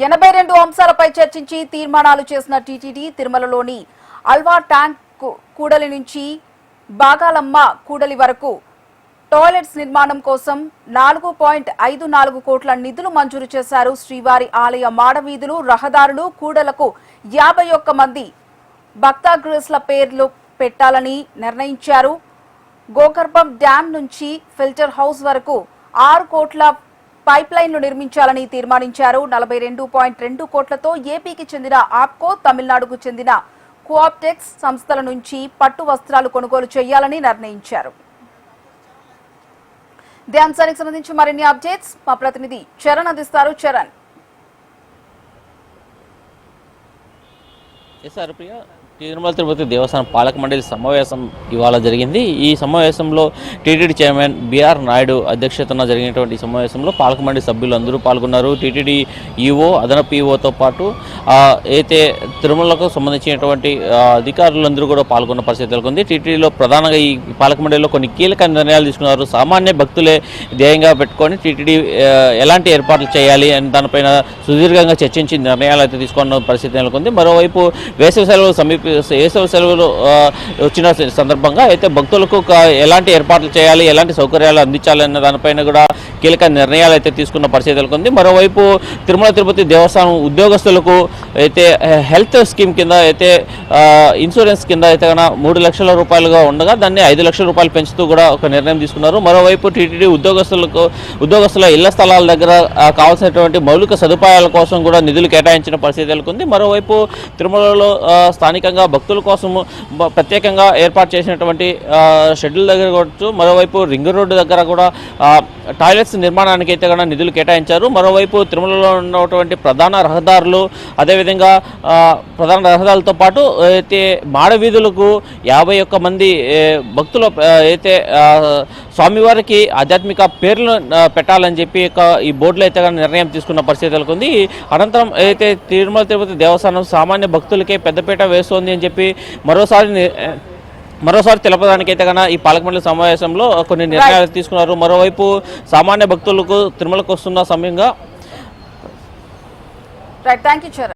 82 అంశాలపై చర్చించి తీర్మానాలు చేసిన టీటీడీ తిరుమలలోని అల్వా ట్యాంక్ కూడలి నుంచి బాగాలమ్మ కూడలి వరకు టాయిలెట్స్ నిర్మాణం కోసం 4.54 కోట్ల నిధులు మంజూరు చేశారు. శ్రీవారి ఆలయ మాడవీధులు, రహదారులు, కూడలకు 51 మంది భక్తాగ్రేస్ల పేర్లు పెట్టాలని నిర్ణయించారు. గోకర్భం డ్యాం నుంచి ఫిల్టర్ హౌస్ వరకు 6 కోట్ల పైప్ లైన్లు నిర్మించాలని తీర్మానించారు. 42.2 కోట్లతో ఏపీకి చెందిన ఆప్కో, తమిళనాడుకు చెందిన కోఆప్టెక్స్ సంస్థల నుంచి పట్టు వస్త్రాలు కొనుగోలు చేయాలని నిర్ణయించారు. ఇదే అంశానికి సంబంధించి మరిన్ని అప్డేట్స్ మా ప్రతినిధి చరణ్ అందిస్తారు. చరణ్. తిరుమల తిరుపతి దేవస్థానం పాలక మండలి సమావేశం ఇవాళ జరిగింది. ఈ సమావేశంలో టీటీడీ చైర్మన్ బిఆర్ నాయుడు అధ్యక్షతన జరిగినటువంటి సమావేశంలో పాలక మండలి సభ్యులు అందరూ పాల్గొన్నారు. టీటీడీ ఈఓ, అదనపు ఈఓతో పాటు అయితే తిరుమలకు సంబంధించినటువంటి అధికారులందరూ కూడా పాల్గొన్న పరిస్థితి నెలకొంది. టీటీడీలో ప్రధానంగా ఈ పాలక మండలిలో కొన్ని కీలక నిర్ణయాలు తీసుకున్నారు. సామాన్య భక్తులే ధ్యేయంగా పెట్టుకొని టీటీడీ ఎలాంటి ఏర్పాట్లు చేయాలి అని దానిపైన సుదీర్ఘంగా చర్చించి నిర్ణయాలు అయితే తీసుకున్న పరిస్థితి నెలకొంది. మరోవైపు వేసవి సెలవులు వచ్చిన సందర్భంగా అయితే భక్తులకు ఎలాంటి ఏర్పాట్లు చేయాలి, ఎలాంటి సౌకర్యాలు అందించాలి అన్న దానిపైన కూడా కీలక నిర్ణయాలు అయితే తీసుకున్న పరిస్థితి నెలకొంది. మరోవైపు తిరుమల తిరుపతి దేవస్థానం ఉద్యోగస్తులకు అయితే హెల్త్ స్కీమ్ కింద అయితే ఇన్సూరెన్స్ కింద అయితే 3 లక్షల రూపాయలుగా ఉండగా దాన్ని 5 లక్షల రూపాయలు పెంచుతూ కూడా ఒక నిర్ణయం తీసుకున్నారు. మరోవైపు టీటీడీ ఉద్యోగస్తుల ఇళ్ల స్థలాల దగ్గర కావాల్సినటువంటి మౌలిక సదుపాయాల కోసం కూడా నిధులు కేటాయించిన పరిస్థితి నెలకొంది. మరోవైపు తిరుమలలో స్థానికంగా భక్తుల కోసం ప్రత్యేకంగా ఏర్పాటు చేసినటువంటి షెడ్యూల్ దగ్గర కావచ్చు, మరోవైపు రింగ్ రోడ్డు దగ్గర కూడా టాయిలెట్స్ నిర్మాణానికి అయితే కూడా నిధులు కేటాయించారు. మరోవైపు తిరుమలలో ఉన్నటువంటి ప్రధాన రహదారులు, అదేవిధంగా ప్రధాన రహదారులతో పాటు అయితే మాడవీధులకు 51 మంది భక్తులు అయితే స్వామివారికి ఆధ్యాత్మిక పేర్లు పెట్టాలని చెప్పి ఈ బోర్డులో అయితే నిర్ణయం తీసుకున్న పరిస్థితి నెలకొంది. అనంతరం అయితే తిరుమల తిరుపతి దేవస్థానం సామాన్య భక్తులకే పెద్దపీట వేస్తోంది అని చెప్పి మరోసారి తెలపడానికైతే కన్నా ఈ పాలక మండలి సమావేశంలో కొన్ని నిర్ణయాలు తీసుకున్నారు. మరోవైపు సామాన్య భక్తులకు తిరుమలకు వస్తున్న సమయంగా